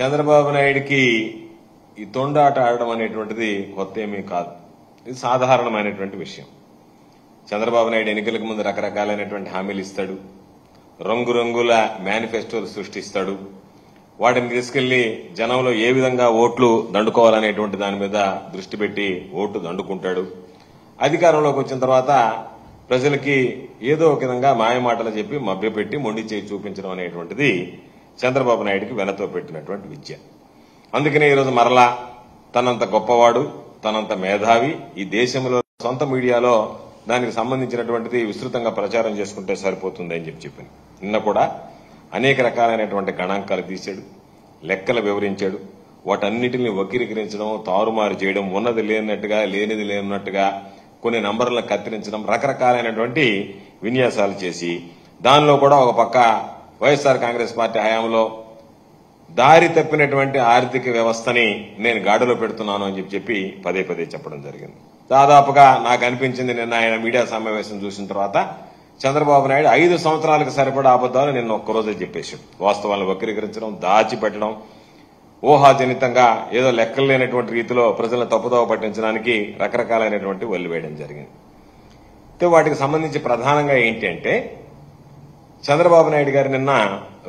చంద్రబాబు నాయుడికి ఈ తొండాట ఆడడం అనేటువంటిది కొత్త ఏమీ కాదు. ఇది సాధారణమైనటువంటి విషయం. చంద్రబాబు నాయుడు ఎన్నికలకు ముందు రకరకాలైనటువంటి హామీలు ఇస్తాడు, రంగురంగుల మేనిఫెస్టోలు సృష్టిస్తాడు. వాటిని తీసుకెళ్లి జనంలో ఏ విధంగా ఓట్లు దండుకోవాలనేటువంటి దాని మీద దృష్టి పెట్టి ఓట్లు దండుకుంటాడు. అధికారంలోకి వచ్చిన తర్వాత ప్రజలకి ఏదో ఒక విధంగా మాయమాటలు చెప్పి మభ్యపెట్టి మొండి చేయి చూపించడం అనేటువంటిది చంద్రబాబు నాయుడికి వెనతో పెట్టినటువంటి విద్య. అందుకనే ఈరోజు మరలా తనంత గొప్పవాడు, తనంత మేధావి, ఈ దేశంలో సొంత మీడియాలో దానికి సంబంధించినటువంటిది విస్తృతంగా ప్రచారం చేసుకుంటే సరిపోతుంది అని చెప్పింది. నిన్న కూడా అనేక రకాలైనటువంటి గణాంకాలు తీశాడు, లెక్కలు వివరించాడు. వాటన్నిటిని వక్రీకరించడం, తారుమారు చేయడం, ఉన్నది లేనట్టుగా లేనిది లేనట్టుగా కొన్ని నంబర్లను కత్తిరించడం, రకరకాలైనటువంటి విన్యాసాలు చేసి దానిలో కూడా ఒక పక్క వైఎస్ఆర్ కాంగ్రెస్ పార్టీ హయాంలో దారి తప్పినటువంటి ఆర్థిక వ్యవస్థని నేను గాడిలో పెడుతున్నాను అని చెప్పి పదే పదే చెప్పడం జరిగింది. దాదాపుగా నాకు అనిపించింది నిన్న ఆయన మీడియా సమావేశం చూసిన తర్వాత చంద్రబాబు నాయుడు 5 సంవత్సరాలకు సరిపడా అబద్దాలు నిన్న ఒక్కరోజే చెప్పేశాడు. వాస్తవాలను వక్రీకరించడం, దాచిపెట్టడం, ఊహాజనితంగా ఏదో లెక్కలు లేనటువంటి రీతిలో ప్రజలను తప్పుదోవ పట్టించడానికి రకరకాలైనటువంటి వల్లి వేయడం జరిగింది. వాటికి సంబంధించి ప్రధానంగా ఏంటి అంటే చంద్రబాబు నాయుడు గారు నిన్న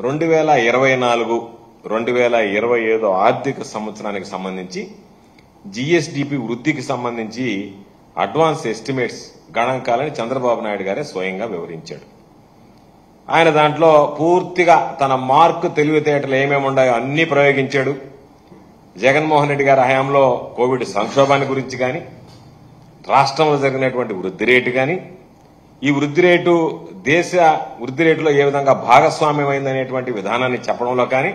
2024-2025 ఆర్థిక సంవత్సరానికి సంబంధించి జీఎస్డీపీ వృద్ధికి సంబంధించి అడ్వాన్స్ ఎస్టిమేట్స్ గణాంకాలని చంద్రబాబు నాయుడు గారే స్వయంగా వివరించాడు. ఆయన దాంట్లో పూర్తిగా తన మార్కు తెలివితేటలు ఏమేమి ఉన్నాయో అన్ని ప్రయోగించాడు. జగన్మోహన్ రెడ్డి గారి హయాంలో కోవిడ్ సంక్షోభాన్ని గురించి కానీ, రాష్ట్రంలో జరిగినటువంటి వృద్ధి రేటు కానీ, ఈ వృద్ధి రేటు దేశ వృద్ధి రేటులో ఏ విధంగా భాగస్వామ్యమైందనేటువంటి విధానాన్ని చెప్పడంలో కానీ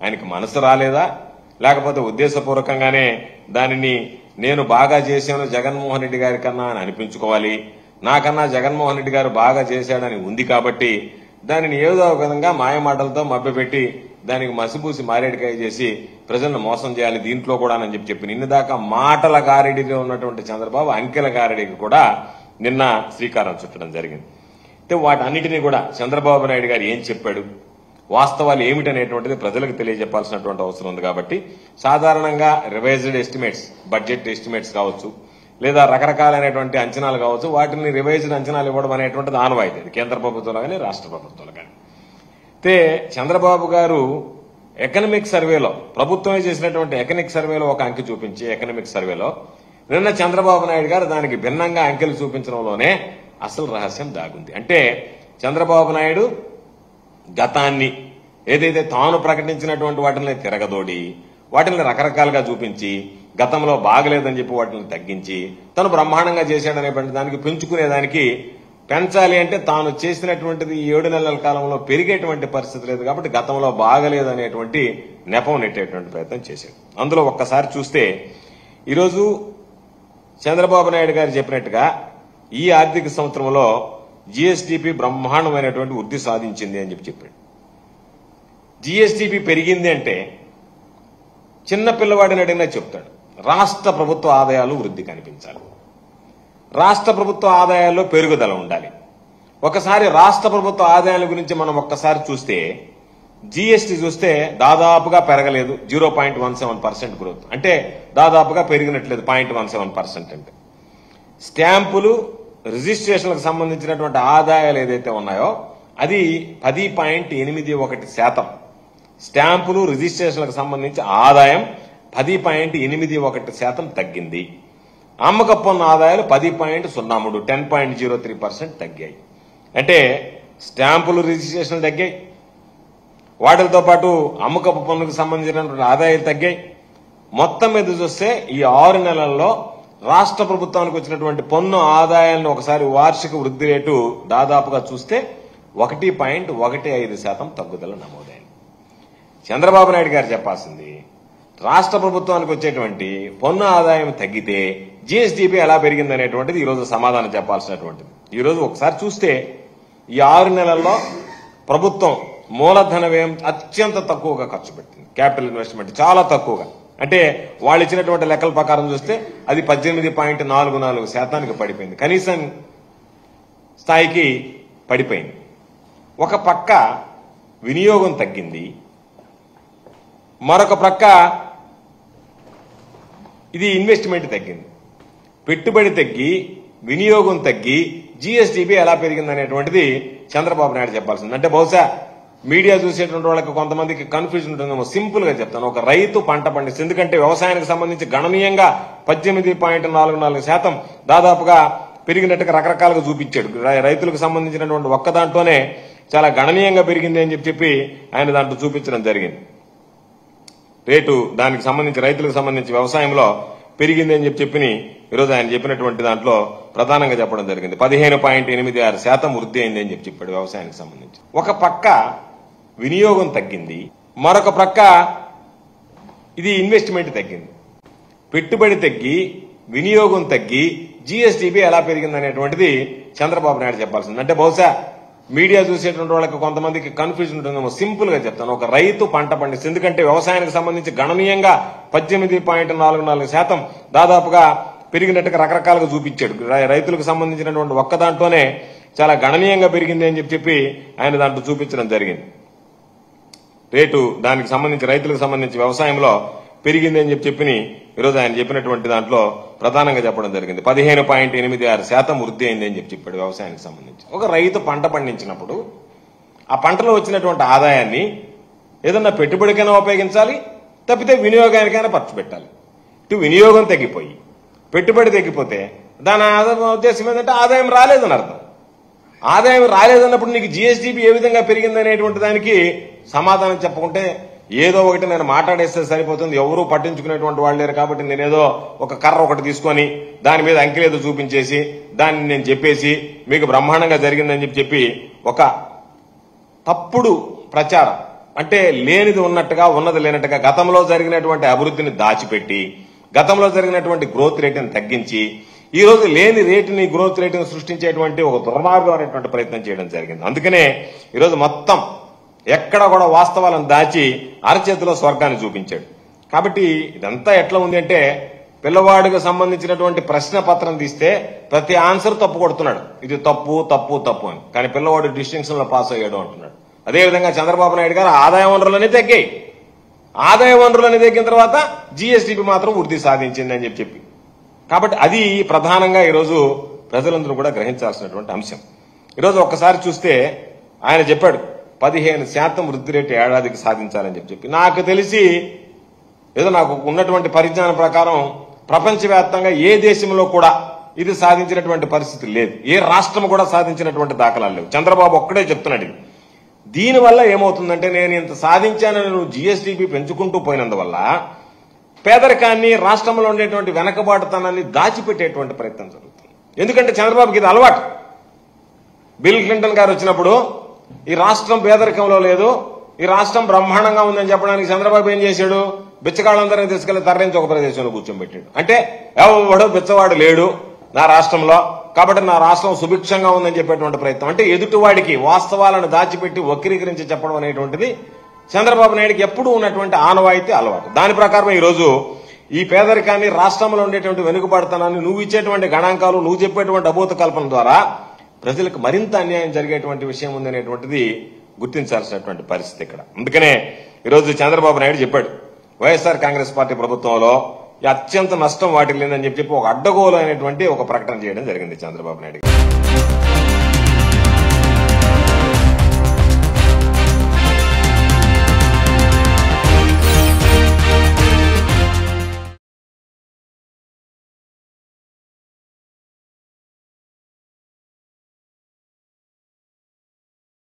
ఆయనకి మనసు రాలేదా, లేకపోతే ఉద్దేశపూర్వకంగానే దానిని నేను బాగా చేశాను జగన్మోహన్ రెడ్డి గారి కన్నా అని అనిపించుకోవాలి, నాకన్నా జగన్మోహన్ రెడ్డి గారు బాగా చేశాడని ఉంది కాబట్టి దానిని ఏదో ఒక విధంగా మాయమాటలతో మభ్యపెట్టి దానికి మసిపూసి మారేడికాయ చేసి ప్రజలను మోసం చేయాలి దీంట్లో కూడా అని చెప్పి నిన్న దాకా మాటల గారెడిలో ఉన్నటువంటి చంద్రబాబు అంకెల గారెడికి కూడా నిన్న శ్రీకారం చుట్టడం జరిగింది. వాటన్నిటినీ కూడా చంద్రబాబు నాయుడు గారు ఏం చెప్పాడు, వాస్తవాలు ఏమిటనేటువంటిది ప్రజలకు తెలియజెప్పాల్సినటువంటి అవసరం ఉంది. కాబట్టి సాధారణంగా రివైజ్డ్ ఎస్టిమేట్స్, బడ్జెట్ ఎస్టిమేట్స్ కావచ్చు, లేదా రకరకాలైనటువంటి అంచనాలు కావచ్చు, వాటిని రివైజ్డ్ అంచనాలు ఇవ్వడం అనేటువంటిది ఆనవాయితీ, కేంద్ర ప్రభుత్వంలో కానీ రాష్ట్ర ప్రభుత్వంలో కానీ. అయితే చంద్రబాబు గారు ఎకనామిక్ సర్వేలో, ప్రభుత్వమే చేసినటువంటి ఎకనామిక్ సర్వేలో ఒక అంకె చూపించి, ఎకనామిక్ సర్వేలో నిన్న చంద్రబాబు నాయుడు గారు దానికి భిన్నంగా అంకెలు చూపించడంలోనే అసలు రహస్యం దాగుంది. అంటే చంద్రబాబు నాయుడు గతాన్ని ఏదైతే తాను ప్రకటించినటువంటి వాటిని తిరగదోడి, వాటిని రకరకాలుగా చూపించి, గతంలో బాగలేదని చెప్పి వాటిని తగ్గించి, తను బ్రహ్మాండంగా చేశాడనేటువంటి దానికి పెంచుకునేదానికి, పెంచాలి అంటే తాను చేసినటువంటిది 7 నెలల కాలంలో పెరిగేటువంటి పరిస్థితి లేదు కాబట్టి గతంలో బాగలేదనేటువంటి నెపం నెట్టేటువంటి ప్రయత్నం చేశాడు. అందులో ఒక్కసారి చూస్తే ఈరోజు చంద్రబాబు నాయుడు గారు చెప్పినట్టుగా ఈ ఆర్థిక సంవత్సరంలో జీఎస్డీపీ బ్రహ్మాండమైనటువంటి వృద్ధి సాధించింది అని చెప్పాడు. జీఎస్డీపీ పెరిగింది అంటే చిన్న పిల్లవాడిని అడిగినా చెప్తాడు, రాష్ట్ర ప్రభుత్వ ఆదాయాలు వృద్ధి కనిపించాలి, రాష్ట్ర ప్రభుత్వ ఆదాయాల్లో పెరుగుదల ఉండాలి. ఒకసారి రాష్ట్ర ప్రభుత్వ ఆదాయాల గురించి మనం ఒక్కసారి చూస్తే జీఎస్టీ చూస్తే దాదాపుగా పెరగలేదు, 0.17% గ్రోత్, అంటే దాదాపుగా పెరిగినట్లేదు 0.17%. అంటే స్టాంపులు, రిజిస్ట్రేషన్లకు సంబంధించినటువంటి ఆదాయాలు ఏదైతే ఉన్నాయో అది 10.81%. స్టాంపులు, రిజిస్ట్రేషన్లకు సంబంధించి ఆదాయం 10.81% తగ్గింది. అమ్మక పన్ను ఆదాయాలు 10.03 10.03% తగ్గాయి. అంటే స్టాంపులు, రిజిస్ట్రేషన్లు తగ్గాయి, వాటితో పాటు అమ్మకపు పన్నుకు సంబంధించినటువంటి ఆదాయాలు తగ్గాయి. మొత్తం మీద చూస్తే ఈ 6 నెలల్లో రాష్ట్ర ప్రభుత్వానికి వచ్చినటువంటి పన్ను ఆదాయాలను ఒకసారి వార్షిక వృద్ధి రేటు దాదాపుగా చూస్తే 1.15% తగ్గుదల నమోదైంది. చంద్రబాబు నాయుడు గారు చెప్పాల్సింది, రాష్ట్ర ప్రభుత్వానికి వచ్చేటువంటి పన్ను ఆదాయం తగ్గితే జీఎస్డీపీ ఎలా పెరిగిందనేటువంటిది ఈరోజు సమాధానం చెప్పాల్సినటువంటిది. ఈరోజు ఒకసారి చూస్తే ఈ 6 నెలల్లో ప్రభుత్వం మూలధన వ్యయం అత్యంత తక్కువగా ఖర్చు పెట్టింది, క్యాపిటల్ ఇన్వెస్ట్మెంట్ చాలా తక్కువగా. అంటే వాళ్ళు ఇచ్చినటువంటి లెక్కల ప్రకారం చూస్తే అది 18.44% పడిపోయింది, కనీసం స్థాయికి పడిపోయింది. ఒక పక్క వినియోగం తగ్గింది, మరొక ప్రక్క ఇది ఇన్వెస్ట్మెంట్ తగ్గింది, పెట్టుబడి తగ్గి వినియోగం తగ్గి జీఎస్డీపీ ఎలా పెరిగిందనేటువంటిది చంద్రబాబు నాయుడు చెప్పాల్సింది. అంటే బహుశా మీడియా చూసేటువంటి వాళ్ళకి కొంతమందికి కన్ఫ్యూజన్ ఉంటుందేమో. సింపుల్ గా చెప్తాను, ఒక రైతు పంట పండిస్తుంది, ఎందుకంటే వ్యవసాయానికి సంబంధించి గణనీయంగా 18.44% దాదాపుగా పెరిగినట్టుగా రకరకాలుగా చూపించాడు. రైతులకు సంబంధించినటువంటి ఒక్క దాంట్లోనే చాలా గణనీయంగా పెరిగింది అని చెప్పి ఆయన దాంట్లో చూపించడం జరిగింది. రేటు దానికి సంబంధించి రైతులకు సంబంధించి వ్యవసాయంలో పెరిగింది అని చెప్పి ఈరోజు ఆయన చెప్పినటువంటి దాంట్లో ప్రధానంగా చెప్పడం జరిగింది. 15.86% వృద్ధి అయింది అని చెప్పాడు వ్యవసాయానికి సంబంధించి. ఒక పక్క వినియోగం తగ్గింది, మరొక ప్రక్క ఇది ఇన్వెస్ట్మెంట్ తగ్గింది, పెట్టుబడి తగ్గి వినియోగం తగ్గి జీఎస్డీపీ ఎలా పెరిగిందనేటువంటిది చంద్రబాబు నాయుడు చెప్పాల్సింది. అంటే బహుశా మీడియా చూసేటువంటి వాళ్ళకి కొంతమందికి కన్ఫ్యూజన్ ఉంటుందేమో. సింపుల్ గా చెప్తాను, ఒక రైతు పంట పండిస్తుంది, ఎందుకంటే వ్యవసాయానికి సంబంధించి గణనీయంగా 18.44% దాదాపుగా పెరిగినట్టుగా రకరకాలుగా చూపించాడు. రైతులకు సంబంధించినటువంటి ఒక్క దాంట్లోనే చాలా గణనీయంగా పెరిగింది అని చెప్పి ఆయన దాంట్లో చూపించడం జరిగింది. రేటు దానికి సంబంధించి రైతులకు సంబంధించి వ్యవసాయంలో పెరిగింది అని చెప్పి ఈరోజు ఆయన చెప్పినటువంటి దాంట్లో ప్రధానంగా చెప్పడం జరిగింది. 15.86% వృద్ధి అయింది అని చెప్పాడు వ్యవసాయానికి సంబంధించి. ఒక రైతు పంట పండించినప్పుడు ఆ పంటలో వచ్చినటువంటి ఆదాయాన్ని ఏదన్నా పెట్టుబడికైనా ఉపయోగించాలి, తప్పితే వినియోగానికైనా ఖర్చు పెట్టాలి. ఇటు వినియోగం తగ్గిపోయి పెట్టుబడి తగ్గిపోతే దాని ఉద్దేశం ఏంటంటే ఆదాయం రాలేదని అర్థం. ఆదాయం రాలేదన్నప్పుడు నీకు జీఎస్డీపీ ఏ విధంగా పెరిగిందనేటువంటి దానికి సమాధానం చెప్పకుంటే ఏదో ఒకటి నేను మాట్లాడేస్తే సరిపోతుంది, ఎవరూ పట్టించుకునేటువంటి వాళ్ళు లేరు కాబట్టి నేనేదో ఒక కర్ర ఒకటి తీసుకొని దాని మీద అంకెలేదో చూపించేసి దాన్ని నేను చెప్పేసి మీకు బ్రహ్మాండంగా జరిగిందని చెప్పి ఒక తప్పుడు ప్రచారం, అంటే లేనిది ఉన్నట్టుగా ఉన్నది లేనట్టుగా గతంలో జరిగినటువంటి అభివృద్ధిని దాచిపెట్టి గతంలో జరిగినటువంటి గ్రోత్ రేటుని తగ్గించి ఈ రోజు లేని రేటుని గ్రోత్ రేటుని సృష్టించేటువంటి ఒక దుర్మార్గమైనటువంటి ప్రయత్నం చేయడం జరిగింది. అందుకనే ఈరోజు మొత్తం ఎక్కడ కూడా వాస్తవాలను దాచి అరచేతిలో స్వర్గాన్ని చూపించాడు. కాబట్టి ఇదంతా ఎట్లా ఉంది అంటే పిల్లవాడికి సంబంధించినటువంటి ప్రశ్న పత్రం తీస్తే ప్రతి ఆన్సర్ తప్పు కొడుతున్నాడు, ఇది తప్పు తప్పు తప్పు అని. కానీ పిల్లవాడు డిస్టింక్షన్ లో పాస్ అయ్యాడు అంటున్నాడు. అదేవిధంగా చంద్రబాబు నాయుడు గారు ఆదాయ వనరులనే తగ్గాయి, ఆదాయ వనరులని తగ్గిన తర్వాత జీఎస్డీపీ మాత్రం వృద్ధి సాధించింది అని చెప్పి. కాబట్టి అది ప్రధానంగా ఈరోజు ప్రజలందరూ కూడా గ్రహించాల్సినటువంటి అంశం. ఈరోజు ఒక్కసారి చూస్తే ఆయన చెప్పాడు 15% వృద్ధి రేటు ఏడాదికి సాధించాలని చెప్పి. నాకు తెలిసి ఏదో నాకు ఉన్నటువంటి పరిజ్ఞానం ప్రకారం ప్రపంచవ్యాప్తంగా ఏ దేశంలో కూడా ఇది సాధించినటువంటి పరిస్థితి లేదు, ఏ రాష్ట్రం కూడా సాధించినటువంటి దాఖలాలు లేవు. చంద్రబాబు ఒక్కడే చెప్తున్నాడు. దీనివల్ల ఏమవుతుందంటే నేను ఇంత సాధించానని నువ్వు జీఎస్డీపీ పెంచుకుంటూ పోయినందువల్ల పేదరికాన్ని, రాష్ట్రంలో ఉండేటువంటి వెనకబాటుతనాన్ని దాచిపెట్టేటువంటి ప్రయత్నం జరుగుతుంది. ఎందుకంటే చంద్రబాబుకి ఇది అలవాటు. బిల్ క్లింటన్ గారు వచ్చినప్పుడు ఈ రాష్ట్రం పేదరికంలో లేదు, ఈ రాష్ట్రం బ్రహ్మాండంగా ఉందని చెప్పడానికి చంద్రబాబు ఏం చేశాడు? బిచ్చగాళ్ళందరినీ తీసుకెళ్లి తరలించి ఒక ప్రదేశంలో కూర్చోబెట్టాడు. అంటే ఎవడో బిచ్చవాడు లేడు నా రాష్ట్రంలో, కాబట్టి నా రాష్ట్రం సుభిక్షంగా ఉందని చెప్పేటువంటి ప్రయత్నం. అంటే ఎదుటివాడికి వాస్తవాలను దాచిపెట్టి వక్రీకరించి చెప్పడం అనేటువంటిది చంద్రబాబు నాయుడికి ఎప్పుడూ ఉన్నటువంటి ఆనవాయితీ అలవాటు. దాని ప్రకారం ఈరోజు ఈ పేదరికాన్ని, రాష్ట్రంలో ఉండేటువంటి వెనుకబడతనాన్ని, నువ్వు ఇచ్చేటువంటి గణాంకాలు, నువ్వు చెప్పేటువంటి అభూత కల్పన ద్వారా ప్రజలకు మరింత అన్యాయం జరిగేటువంటి విషయం ఉందనేటువంటిది గుర్తించాల్సినటువంటి పరిస్థితి ఇక్కడ. అందుకనే ఈరోజు చంద్రబాబు నాయుడు చెప్పాడు, వైఎస్ఆర్ కాంగ్రెస్ పార్టీ ప్రభుత్వంలో అత్యంత నష్టం వాటిల్లిందని చెప్పి ఒక అడ్డగోలు అనేటువంటి ఒక ప్రకటన చేయడం జరిగింది చంద్రబాబు నాయుడు.